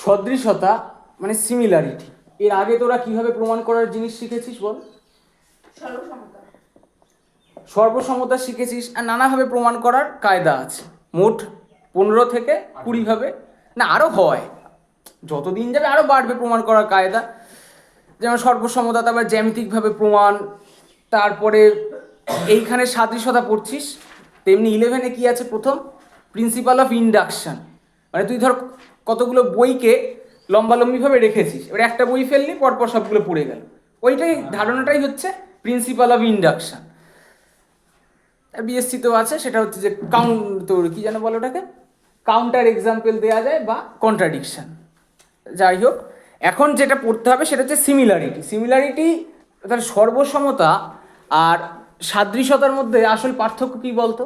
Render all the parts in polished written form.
সদৃশতা মানে সিমিলারিটি, এর আগে তোরা কিভাবে প্রমাণ করার জিনিস শিখেছিস বল? সর্বসমতা শিখেছিস, আর নানাভাবে প্রমাণ করার কায়দা আছে, মোট 15 থেকে 20 ভাবে, না আরও হয়, যতদিন যাবে আরও বাড়বে প্রমাণ করার কায়দা। যেমন সর্বসমতা, তারপর জ্যামিতিকভাবে প্রমাণ, তারপরে এইখানে সাদৃশ্যতা পড়ছিস, তেমনি 11-এ কি আছে প্রথম? Principal of induction. মানে তুই ধর কতগুলো বইকে লম্বালম্বিভাবে রেখেছিস, এবার একটা বই ফেললি, পরপর সবগুলো পড়ে গেল, ওইটাই ধারণাটাই হচ্ছে প্রিন্সিপাল অফ ইন্ডাকশন। আর বিএসসিতেও আছে, সেটা হচ্ছে যে তোর কী যেন বলো ওটাকে, কাউন্টার এক্সাম্পল দেওয়া যায় বা কন্ট্রাডিকশন। যাই হোক, এখন যেটা পড়তে হবে সেটা হচ্ছে সিমিলারিটি। সিমিলারিটি তাহলে সর্বসমতা আর সাদৃশ্যতার মধ্যে আসল পার্থক্য কী বলতো?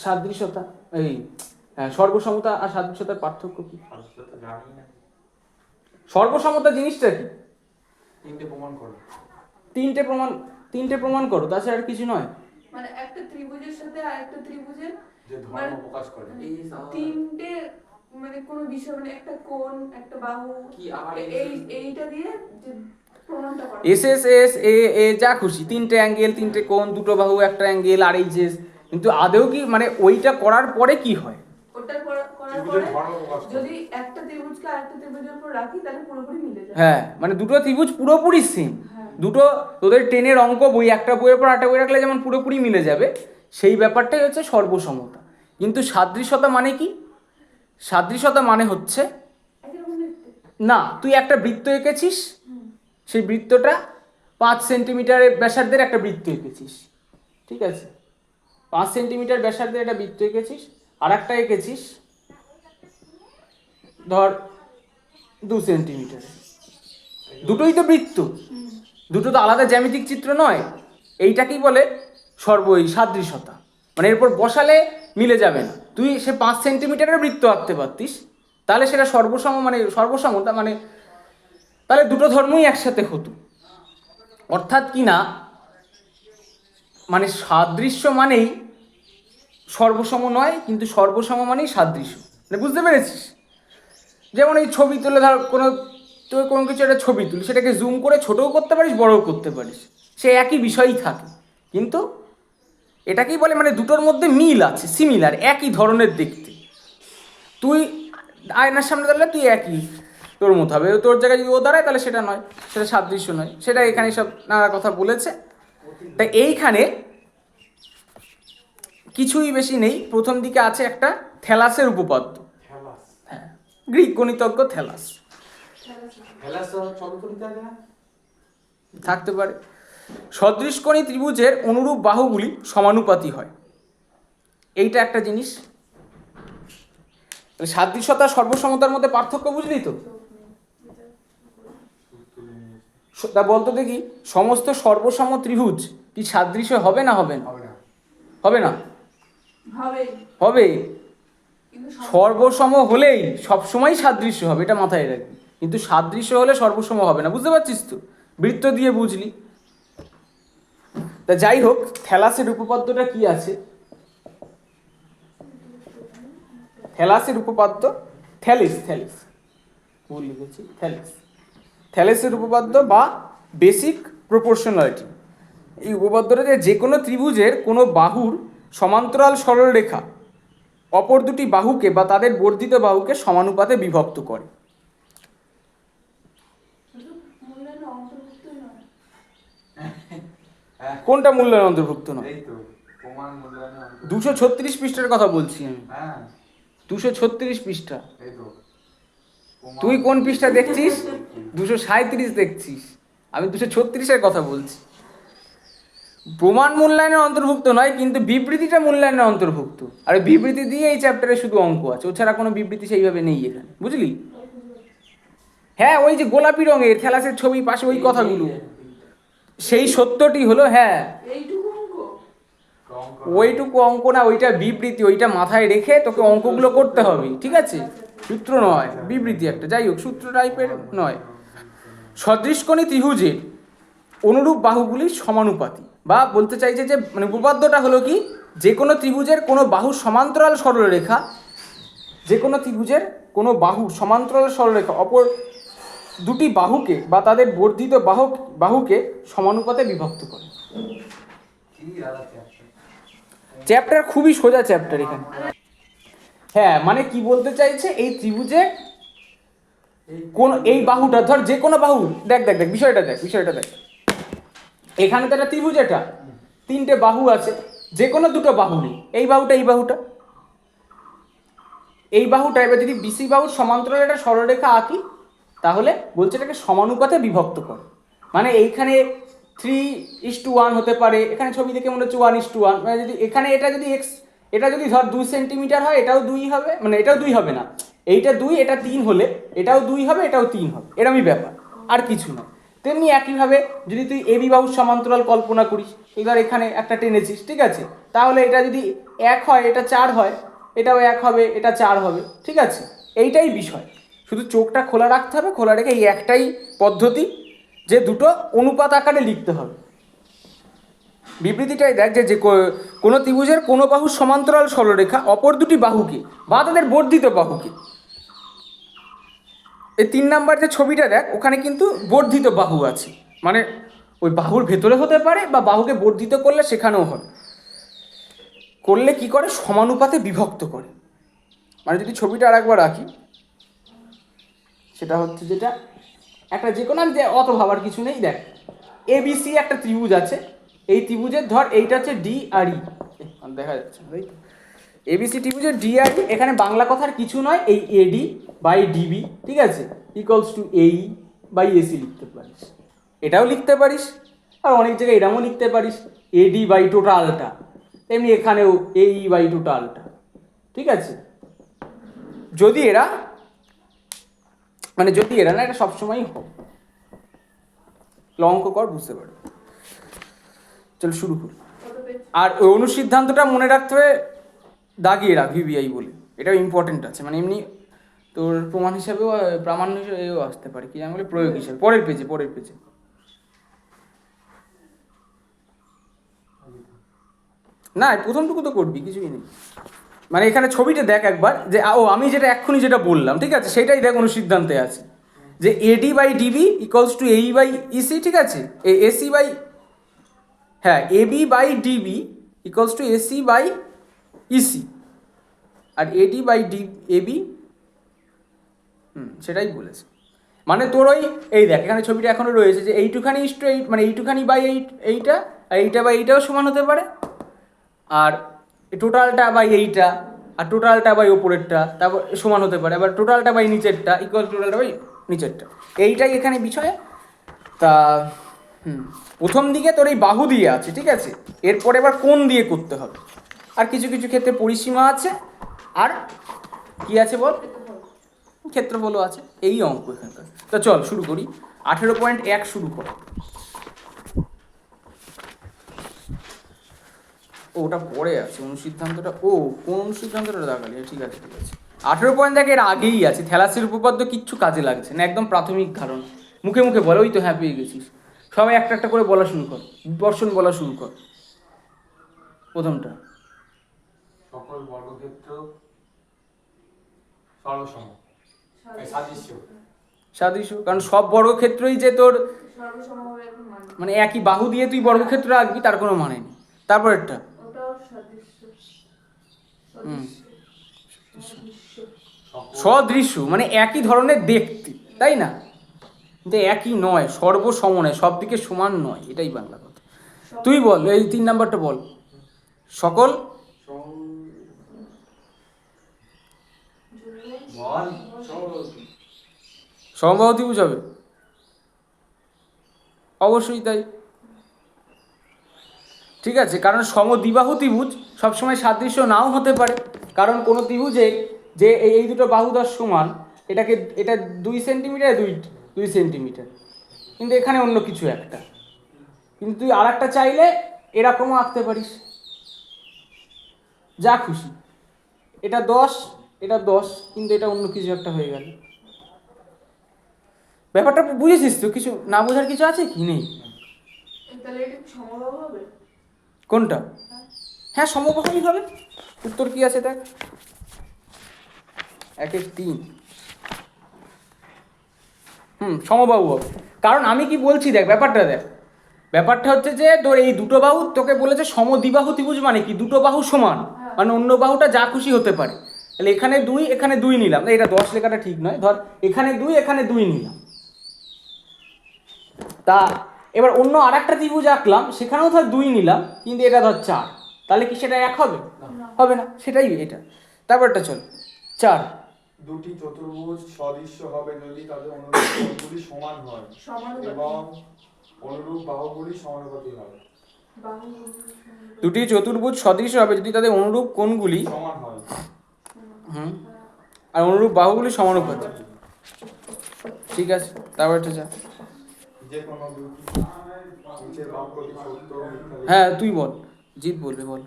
সাদৃশ্যতা এই সর্বসমতা আর সাদৃশ্যতার পার্থক্য কি? সর্বসমতা জিনিসটা কি? তিনটে প্রমাণ করো, তাছাড়া আর কিছু নয়। মানে একটা ত্রিভুজের সাথে আরেকটা ত্রিভুজের যে ধর্ম প্রকাশ করে, তিনটে মানে কোন বিষয়, মানে একটা কোণ, একটা বাহু, কি এইটা দিয়ে যে প্রমাণটা করা, এস এ যা খুশি, তিনটে অ্যাঙ্গেল, তিনটে কোণ, দুটো বাহু, একটা অ্যাঙ্গেল, আর এই যে, কিন্তু আদেও কি মানে ওইটা করার পরে কি হয়? ওটা করার পরে যদি একটা ত্রিভুজকে আরেকটা ত্রিভুজের উপর রাখি তাহলে পুরোপুরি মিলে যায়। হ্যাঁ, মানে দুটো ত্রিভুজ পুরোপুরি সেম, দুটো তোদের টেনের অঙ্ক বই, একটা বইয়ের পর একটা বই রাখলে যেমন পুরোপুরি মিলে যাবে, সেই ব্যাপারটাই হচ্ছে সর্বসমতা। কিন্তু সাদৃশ্যতা মানে কি? সাদৃশ্যতা মানে হচ্ছে না, তুই একটা বৃত্ত এঁকেছিস, সেই বৃত্তটা 5 সেন্টিমিটারের ব্যাসার্ধের একটা বৃত্ত এঁকেছিস, ঠিক আছে, 5 সেন্টিমিটার ব্যাসার্ধের একটা বৃত্ত এঁকেছিস, আর একটা এঁকেছিস ধর 2 সেন্টিমিটার, দুটোই তো বৃত্ত, দুটো তো আলাদা জ্যামিতিক চিত্র নয়। এইটাকেই বলে সাদৃশ্যতা। মানে এরপর বসালে মিলে যাবে না, তুই সে 5 সেন্টিমিটারের বৃত্ত আঁকতে পারতিস, তাহলে সেটা সর্বসমতা মানে তাহলে দুটো ধর্মই একসাথে হতো। অর্থাৎ কি না, মানে সাদৃশ্য মানেই সর্বসম নয়, কিন্তু সর্বসম মানেই সাদৃশ্য, মানে বুঝতে পেরেছিস? যেমন এই ছবি তুলে ধর, কোনো কিছু একটা ছবি তুলি, সেটাকে জুম করে ছোটও করতে পারিস, বড়ও করতে পারিস, সে একই বিষয়ই থাকে, কিন্তু এটাকেই বলে মানে দুটোর মধ্যে মিল আছে, সিমিলার, একই ধরনের দেখতে। তুই আয়নার সামনে দাঁড়ালে তুই একই তোর মতো হবে, তোর জায়গায় যদি ও দাঁড়ায় তাহলে সেটা নয়, সেটা সাদৃশ্য নয়, সেটা এখানে সব নানা কথা বলেছে। তাই এইখানে কিছুই বেশি নেই, প্রথম দিকে আছে একটা থ্যালাসের উপপাদ্য, হ্যাঁ, গ্রিক গণিতজ্ঞ থ্যালাস থাকতে পারে। সদৃশকোণী ত্রিভুজের অনুরূপ বাহুগুলি সমানুপাতী হয়, এইটা একটা জিনিস। সাদৃশ্যতা সর্বসমতার মধ্যে পার্থক্য বুঝলি তো? তা বলতো দেখি, সমস্ত সর্বসম ত্রিভুজ কি সাদৃশ্য হবে না হবে না? হবে না, হবে। সর্বসম হলেই সবসময় সাদৃশ্য হবে, এটা মাথায় রাখবি, কিন্তু সাদৃশ্য হলে সর্বসম হবে না, বুঝতে পারছিস তো? বৃত্ত দিয়ে বুঝলি। তা যাই হোক, থ্যালাসের উপপাদ্যটা কি আছে? থ্যালাসের উপপাদ্য, ভুল লিখেছি, থ্যালাসের উপপাদ্য বা বেসিক প্রপোর্শনালিটি। এই উপপাদ্যটা যে কোনো ত্রিভুজের কোনো বাহুর সমান্তরাল সরলরেখা অপর দুটি বাহুকে বা তাদের বর্ধিত বাহুকে সমানুপাতে বিভক্ত করে। কোনটা মূল্যায়ন অন্তর্ভুক্ত নয়? 236 পৃষ্ঠার কথা বলছি আমি, 236 পৃষ্ঠা। তুই কোন পৃষ্ঠা দেখছিস? 237 দেখছিস, আমি 236-এর কথা বলছি। প্রমাণ মূল্যায়নের অন্তর্ভুক্ত নয়, কিন্তু বিবৃতিটা মূল্যায়নের অন্তর্ভুক্ত। আর বিবৃতি দিয়ে এই চ্যাপ্টারে শুধু অঙ্ক আছে, ওছাড়া কোনো বিবৃতি সেইভাবে নেই এখানে, বুঝলি? হ্যাঁ, ওই যে গোলাপি রঙের থ্যালাসের ছবি পাশে ওই কথাগুলো, সেই সত্যটি হলো, হ্যাঁ ওইটুকু অঙ্ক না, ওইটা বিবৃতি, ওইটা মাথায় রেখে তোকে অঙ্কগুলো করতে হবে, ঠিক আছে? সূত্র নয়, বিবৃতি একটা, যাই হোক, সূত্র টাইপের নয়। সদৃশকোণী ত্রিভুজের অনুরূপ বাহুগুলি সমানুপাতী, বা বলতে চাইছে যে মানে উপপাদ্যটা হলো কি, যে কোনো ত্রিভুজের কোনো বাহু সমান্তরাল সরলরেখা যে কোনো ত্রিভুজের কোনো বাহুর সমান্তরাল সরলরেখা অপর দুটি বাহুকে বা তাদের বর্ধিত বাহুকে সমানুপাতে বিভক্ত করে। চ্যাপ্টার খুবই সোজা চ্যাপ্টার এখানে। হ্যাঁ, মানে কি বলতে চাইছে, এই ত্রিভুজে কোন এই বাহুটা ধর, যে কোনো বাহু, দেখ বিষয়টা দেখ, এখানে তো একটা ত্রিভুজ, এটা তিনটে বাহু আছে, যে কোনো দুটো বাহু নেই, এই বাহুটা এবার যদি বিসি বাহুর সমান্তরাল একটা সরলরেখা আঁকি, তাহলে বলছে এটাকে সমানুপাতে বিভক্ত করে। মানে এইখানে 3:1 হতে পারে, এখানে ছবি দেখে মনে হচ্ছে 1:1, মানে যদি এখানে এটা যদি ধর 2 সেন্টিমিটার হয়, এটাও 2 হবে, মানে এটাও 2 হবে না, এইটা 2 এটা 3 হলে এটাও 2 হবে, এটাও 3 হবে, এরমই ব্যাপার, আর কিছু না। তেমনি একইভাবে যদি তুই এবি বাহুর সমান্তরাল কল্পনা করিস, এবার এখানে একটা টেনেছিস, ঠিক আছে, তাহলে এটা যদি 1 হয়, এটা 4 হয়, এটাও 1 হবে, এটা 4 হবে, ঠিক আছে, এইটাই বিষয়। শুধু চোখটা খোলা রাখতে হবে, খোলা রেখে এই একটাই পদ্ধতি যে দুটো অনুপাত আকারে লিখতে হবে। বিবৃতিটাই দেখ যে কোনো ত্রিভুজের কোনো বাহুর সমান্তরাল সরলরেখা অপর দুটি বাহুকে বা তাদের বর্ধিত বাহুকে, এই 3 নাম্বার যে ছবিটা দেখ, ওখানে কিন্তু বর্ধিত বাহু আছে, মানে ওই বাহুর ভেতরে হতে পারে বা বাহুকে বর্ধিত করলে সেখানেও হবে, করলে কি করে, সমানুপাতে বিভক্ত করে। মানে যদি ছবিটা আরেকবার রাখি, সেটা হচ্ছে যেটা একটা যে কোনো, অত ভাবার কিছু নেই, দেখ এবিসি একটা ত্রিভুজ আছে, এই ত্রিভুজের ধর এইটা হচ্ছে ডি আর ই, দেখা যাচ্ছে তাই তো, এবিসি ত্রিভুজের ডি আর ই, এখানে বাংলা কথার কিছু নয়, এই এডি বাই ডিবি, ঠিক আছে, ইকুয়ালস টু এই বাই এসি লিখতে পারিস, এটাও লিখতে পারিস, আর অনেক জায়গায় এরকমও লিখতে পারিস, এডি বাই টোটালটা, তেমনি এখানেও এই বাই টোটালটা, ঠিক আছে। যদি এরা না, এটা সবসময়ই হবে, অঙ্ক কর, বুঝতে পারবে। চল শুরু করি। আর ওই অনুসিদ্ধান্তটা মনে রাখতে হবে, দাগিয়ে রাখ ভিভিআই বলে, এটাও ইম্পর্টেন্ট আছে, মানে এমনি তোর প্রমাণ হিসাবেও, প্রামাণ্য হিসেবেও আসতে পারে, কি জানি বলে, প্রয়োগ হিসাবে, পরের পেজে না, প্রথমটুকু তো করবি, কিছুই নেই। মানে এখানে ছবিটা দেখ একবার, যে আমি এক্ষুনি যেটা বললাম, ঠিক আছে, সেটাই দেখ অনুসিদ্ধান্তে আছে, যে AD by DB equals to এই বাই ইসি, ঠিক আছে, এসি বাই, হ্যাঁ, AB by DB equals to AC by EC, আর এডি বাই এবি, সেটাই বলেছে। মানে তোর এই দেখ এখানে ছবিটা এখনো রয়েছে, যে এইটুখানি ইস টু এইট, মানে এইটুখানি বাই এইটা, আর এইটা বাই এইটাও সমান হতে পারে, আর টোটালটা বাই এইটা, আর টোটালটা বাই ওপরেরটা তারপর সমান হতে পারে, আবার টোটালটা বাই নিচেরটা ইকুয়াল টোটালটা বাই নিচেরটা, এইটাই এখানে বিষয়। তা প্রথম দিকে তোর এই বাহু দিয়ে আছে, ঠিক আছে, এরপরে এবার কোণ দিয়ে করতে হবে, আর কিছু কিছু ক্ষেত্রে পরিসীমা আছে, আর কি আছে বল, ক্ষেত্রফলও আছে, এই অঙ্ক এখানকার। তা চল শুরু করি, 18.1 শুরু কর। ওটা পরে আছে অনুসিদ্ধান্তটা, কোন অনুসিদ্ধান্তটা দেখালি, ঠিক আছে 18.1 এর আগেই আছে, থ্যালাসের উপপাদ্য কিচ্ছু কাজে লাগছে না, একদম প্রাথমিক ধারণা, মুখে মুখে বলো, ওই তো হ্যাঁ পেয়ে গেছিস, সবাই একটা একটা করে বলা শুরু কর, বিবর্ষণ বলা শুরু কর। প্রথমটা, সকল বর্গক্ষেত্র সরলসম, সাদৃশ্য, কারণ সব বর্গক্ষেত্রই যে তোর মানে একই বাহু দিয়ে তুই বর্গক্ষেত্র আঁকবি তার কোনো মানে নেই। তারপরেরটা, সদৃশ্য, মানে একই ধরনের দেখতে, তাই না, কিন্তু একই নয়, সর্বসম নয়, সব দিকে সমান নয়, এটাই বাংলা কথা। তুই বল এই 3 নাম্বারটা বল, সকল সমবাহু ত্রিভুজ হবে, অবশ্যই তাই, ঠিক আছে, কারণ সমদ্বিবাহু ত্রিভুজ সবসময় সাদৃশ্য নাও হতে পারে, কারণ কোনো ত্রিভুজে যে এই দুটো বাহু দশ সমান, এটা 2 সেন্টিমিটার, 2 সেন্টিমিটার, কিন্তু এখানে অন্য কিছু একটা, কিন্তু তুই আর একটা চাইলে এরকমও আঁকতে পারিস, যা খুশি, এটা 10, এটা 10, কিন্তু এটা অন্য কিছু একটা হয়ে গেল। ব্যাপারটা বুঝেছিস তো, কিছু না বোঝার কিছু আছে কি, নেই? কোনটা? হ্যাঁ সমবাহুই হবে, উত্তর কি আছে দেখ, 1 3 সমবাহু হবে। কারণ আমি কি বলছি দেখ, ব্যাপারটা হচ্ছে যে তোর এই দুটো বাহু তোকে বলেছে সমদ্বিবাহু ত্রিভুজ, মানে কি দুটো বাহু সমান, মানে অন্য বাহুটা যা খুশি হতে পারে। তাহলে এখানে 2 এখানে 2 নিলাম, এটা 10 লেখাটা ঠিক নয়, ধর এখানে 2 এখানে 2 নিলাম। তা এবার অন্য আরেকটা ত্রিভুজ আঁকলাম, সেখানেও ধর 2 নিলাম, কিন্তু এটা ধর 4, তাহলে কি সেটা এক হবে? হবে না, সেটাই এটা। তারপরটা চল 4, দুটি চতুর্ভুজ সদৃশ্য হবে যদি তাদের অনুরূপ কোণগুলি সমান হয় এবং অনুরূপ বাহুগুলি সমানুপাতিক হবে। দুটি চতুর্ভুজ সদৃশ হবে যদি তাদের অনুরূপ কোণগুলি সমান হয় আর অনুরূপ বাহুগুলি সমানুপাতিক। ঠিক আছে, তারপরটা যা। যে কোনো দুটি নিচের বাক্যটি সত্য ও মিথ্যা লিখে। হ্যাঁ তুই বল, জিৎ বলবে, বল।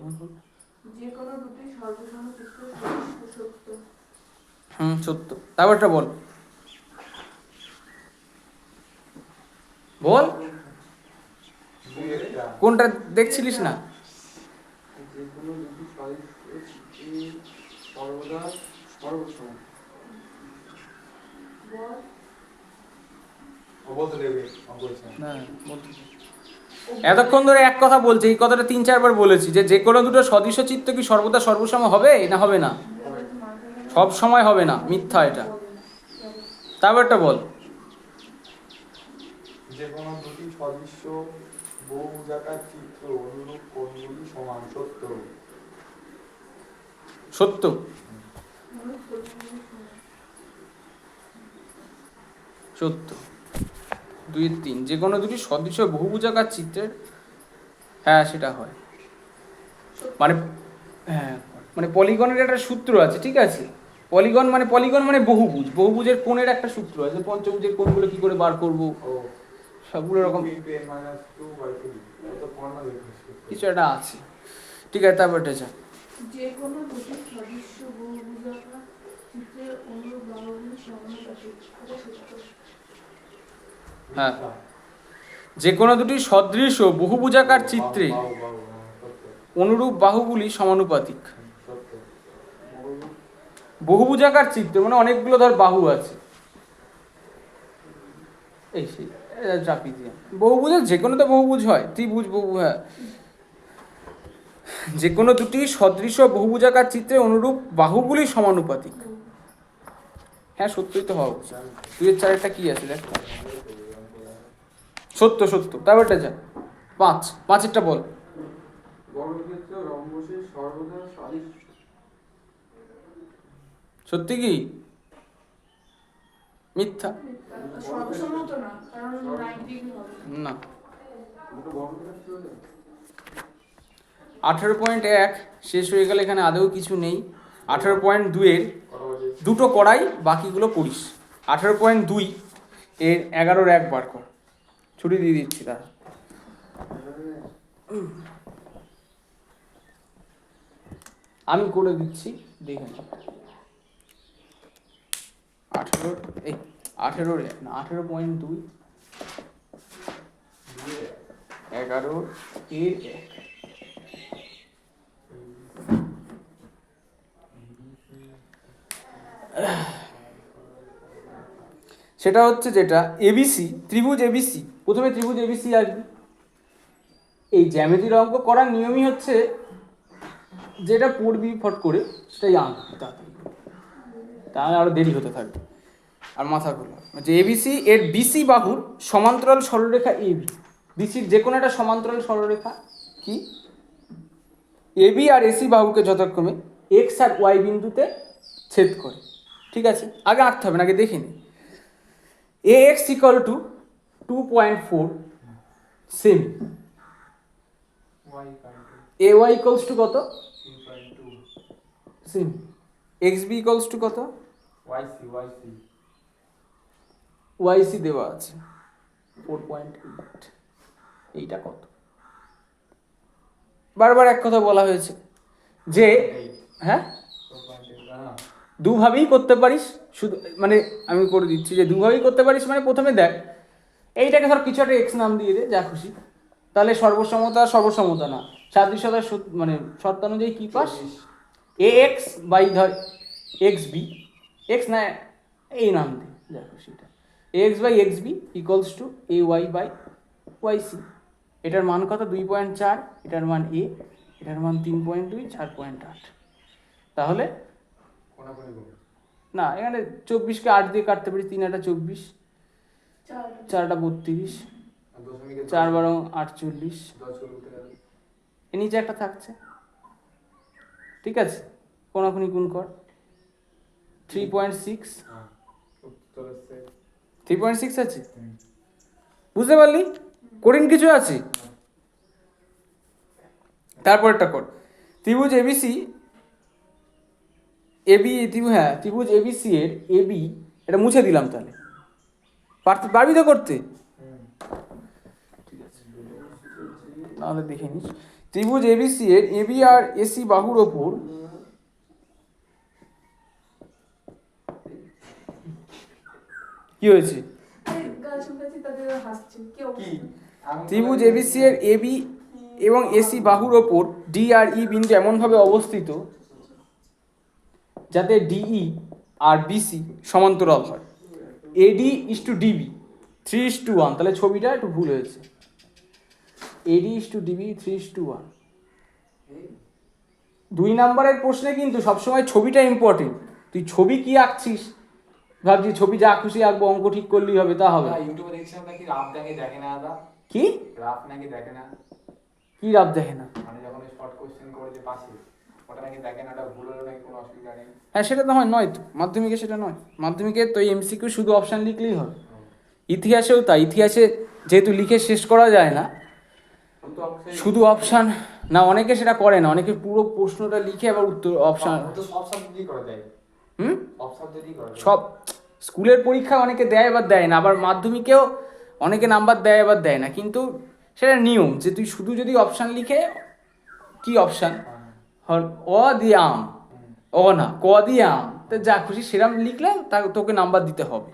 যে কোনো দুটি সর্বসম চিত্র সত্য। সত্য। তারপরটা বল বল, দুই একটা কোনটা দেখছিলিস না? যে কোনো দুটি সর্বদা সর্বসম। বল। ও বলতে দেবে আমি বলছি না। না, এতক্ষণ ধরে এক কথা বলছে, এই কথাটা 3-4 বার বলেছি যে কোনো দুটো সদৃশ চিত্র কি সর্বদা সর্বসম হবে না হবে না? সব সময় হবে না, মিথ্যা এটা। তারপরটা বল। যে কোনো দুটি সদৃশ্য বহুভুজাকার চিত্র অনুরূপ কোণগুলি সমান সত্য। সত্য। সত্য। 2-3 যে কোনো দুটি সদৃশ বহুভুজাকার চিত্রের, হ্যাঁ সেটা হয়। মানে হ্যাঁ, মানে পলিগনের একটা সূত্র আছে, ঠিক আছে? পলিগন মানে বহুভুজ, বহুভুজের কোণের একটা সূত্র আছে, পঞ্চভুজের কোণগুলো কি করে বার করব, ও সবগুলো রকম 2p-2/3 কত পড়না দেখেছি। কিছু একটা আছে। ঠিক আছে, তারপরটা যা। যে কোনো দুটি সদৃশ্য বহুভুজাকার চিত্রের অনুরূপ বাহুগুলি সমানুপাতিক। এটা সত্য। হ্যাঁ, যে কোনো দুটি সদৃশ বহুভুজাকার চিত্রে অনুরূপ বাহুগুলি সমানুপাতিক। সত্য। বহুভুজাকার চিত্র মানে অনেকগুলো ধর বাহু আছে, এই সেই চাপি দিয়ে বহুভুজের যে কোনো তো বহুভুজ হয়, ত্রিভুজ বহু, হ্যাঁ। যে কোনো দুটি সদৃশ বহুভুজাকার চিত্রে অনুরূপ বাহুগুলি সমানুপাতিক। হ্যাঁ সত্যই তো হওয়া উচিত। 2-4 কি আছে দেখ। সত্য সত্য। তারপরটা যা 5-5 বল। বর্গক্ষেত্র রম্বসের সর্বদা সাদৃশ্য। সত্যি কি মিথ্যা? সর্বসম তো না, কারণ 90 ডিগ্রি হবে না। দুটো বর্গক্ষেত্র হলে 18.1 শেষ হয়ে গেলে এখানে আদৌ কিছু নেই। 18.2-এর দুটো করাই, বাকিগুলো পড়িস। 18.2 এর 11-র 1 বার কর, ছুটি দিয়ে দিচ্ছি তারা। আমি করে দিচ্ছি, দেখে নি। 18-র 1 না, 18.2 11-র 1। সেটা হচ্ছে যেটা এবিসি, ত্রিভুজ এবিসি, প্রথমে ত্রিভুজ এবিসি আসবে। এই জ্যামিতির অঙ্ক করার নিয়মই হচ্ছে যেটা পড়বি ফট করে সেটাই আঁকবি তাড়াতাড়ি, তাহলে আরো দেরি হতে থাকবে। আর মাথা খোলা যে এবিসি এর বিসি বাহুর সমান্তরাল সরলরেখা এবি, বিসির যে কোনো একটা সমান্তরাল সরলরেখা কি এবি আর এসি বাহুকে যথাক্রমে এক্স আর ওয়াই বিন্দুতে ছেদ করে। ঠিক আছে, আগে আঁকতে হবে না, আগে দেখে নি। ax equal to 2.4 semi, ay equals to কত 3.2 সেমি, xb equals to কত yc দেওয়া আছে 4.8। এইটা কত? বারবার এক কথা বলা হয়েছে যে হ্যাঁ দুভাবেই করতে পারিস, শুধু মানে আমি করে দিচ্ছি যে দুভাবেই করতে পারিস। মানে প্রথমে দেখ এইটাকে ধর কিছু একটা এক্স নাম দিয়ে দে, যা খুশি, তাহলে সর্বসমতা না, সাদৃশ্যতার মানে শর্ত অনুযায়ী কি পাস, এ এক্স বাই ধর এক্স বি, এক্স না এই নাম দিই দেখো সেটা X by X B equals to A Y by Y C. এটার মান কত 2.4, এটার মান এ, এটার মান 3.2, 4.8। তাহলে কোনাকুনি গুণ। না এখানে 24কে 8 দিয়ে কাটতে পারি, 3 8 24, 4 8 32, আর দশমিকের 4 12 48, 10 করতে গেলে এর নিচে একটা থাকছে, ঠিক আছে? কোনাকুনি গুণ কর 3.6, হ্যাঁ উত্তর হচ্ছে 3.6 আছে, বুঝতে পারলি? কঠিন কিছু আছে? তারপরটা কর ত্রিভুজ এবিসি এবি ত্রিভুজ এবিসি এর এবি, এটা মুছে দিলাম তাহলে, পারবি তো করতে? ঠিক আছে, তাহলে দেখে নিস ত্রিভুজ এবিসি এর এবি আর এসি বাহুর ওপর কি হয়েছে? আরে গান শুনতেছি তাদের হাসছে কি অবস্থা? ত্রিভুজ এবিসি এর এবি এবং এসি বাহুর ওপর ডি আর ই বিন্দু এমনভাবে অবস্থিত যাতে ডিই আর বিসি সমান্তরাল হয়। এডি ইস টু ডিবি 3:1, তাহলে ছবিটা একটু ভুল হয়েছে। এডি ইস টু ডিবি 3:1। 2 নম্বরের প্রশ্নে কিন্তু সবসময় ছবিটা ইম্পর্টেন্ট। তুই ছবি কি আঁকছিস, ভাবছি ছবি যা খুশি আঁকবো, অঙ্ক ঠিক করলেই হবে, তা হবে না। ইউটিউবে দেখছিলাম নাকি রাফ দেখে না দাদা, কি রাফ নাকি দেখে না, কি লাভ দেখে না? মানে যখন শর্ট কোশ্চেন করেছে পাশে ওটা নাকি দেখে না, ওটা ভুল হলো নাকি কোনো অসুবিধা নেই। হ্যাঁ সেটা তো নয় তো, মাধ্যমিকে সেটা নয়। মাধ্যমিকে তো এমসিকিউ শুধু অপশান লিখলেই হবে। ইতিহাসেও তাই, ইতিহাসে যেহেতু লিখে শেষ করা যায় না, শুধু অপশান না, অনেকে সেটা করে না, অনেকে পুরো প্রশ্নটা লিখে আবার উত্তর অপশান। তো সব সাবজেক্টই করা যায়, হুম, সব সাবজেক্টই করা যায়। সব স্কুলের পরীক্ষা অনেকে দেয় আবার দেয় না, আবার মাধ্যমিকেও অনেকে নাম্বার দেয় আবার দেয় না, কিন্তু সেটা নিয়ম যে তুই শুধু যদি অপশান লিখে, কি অপশান, অ দিয়ে আম, অ না ক দিয়ে আম, তো যা খুশি সেরাম লিখলে তোকে নাম্বার দিতে হবে।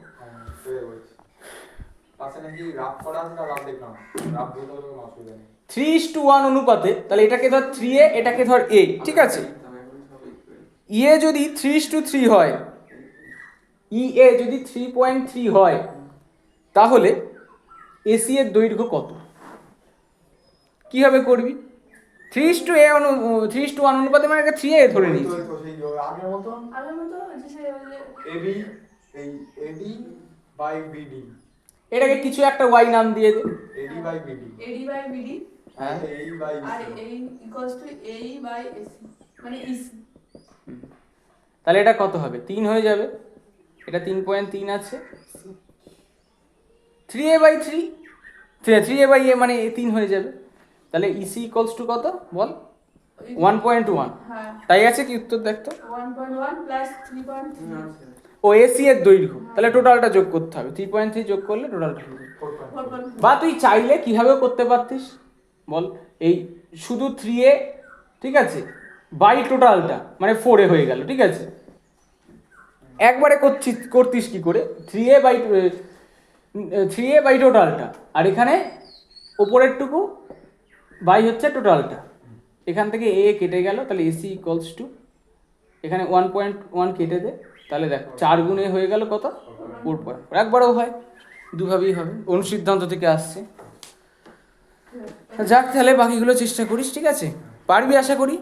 পাশে নাকি রাফ করা আছে না, রাফ দেখলাম, রাফ বলতে কোনো অসুবিধা নেই। 3:1 অনুপাতে, তাহলে এটাকে ধর 3A, এটাকে ধর A, ঠিক আছে? ইএ যদি 3:3 হয়, ইএ যদি 3.3 হয়, তাহলে এসি এর দৈর্ঘ্য কত? কিভাবে করবি? 3:1 অনুপাতে মানে 3A ধরে নিয়েছি। তো সেই আগের মতন আগের মতো যে সে এবি, এই এডি বাই বিডি, এটাকে কিছু একটা ওয়াই নাম দিয়ে দে। AD by BD, AD by BD হ্যাঁ, এই বাই আর এই ইকুয়ালস টু এই বাই এসি মানে ইসি। তাহলে এটা কত হবে? 3 হয়ে যাবে, এটা 3.3 আছে, 3A/3, 3A/A মানে 3 হয়ে যাবে। তাহলে ইসি ইকুয়ালস টু কত বল? 1.1। হ্যাঁ তাই আছে কি উত্তর দেখতো? 1.1 প্লাস 3.3 ও এসি এর দৈর্ঘ্য, তাহলে টোটালটা যোগ করতে হবে, 3.3 যোগ করলে টোটালটা হয়ে যাবে। 4.4 বা তুই চাইলে কিভাবেও করতে পারতিস বল, এই শুধু 3A, ঠিক আছে, বাই টোটালটা মানে 4A হয়ে গেল, ঠিক আছে? একবারে করতিস কি করে, 3A বাই টোটালটা, আর এখানে ওপরেরটুকু বাই হচ্ছে টোটালটা, এখান থেকে এ কেটে গেল, তাহলে এসি ইকুয়ালস টু এখানে 1.1 কেটে দে, তাহলে দেখ 4 গুণে হয়ে গেল কত? 4. একবারও হয়, দুভাবেই হবে, অনুসিদ্ধান্ত থেকে আসছে। যাক তাহলে বাকিগুলো চেষ্টা করিস, ঠিক আছে? পারবি আশা করি।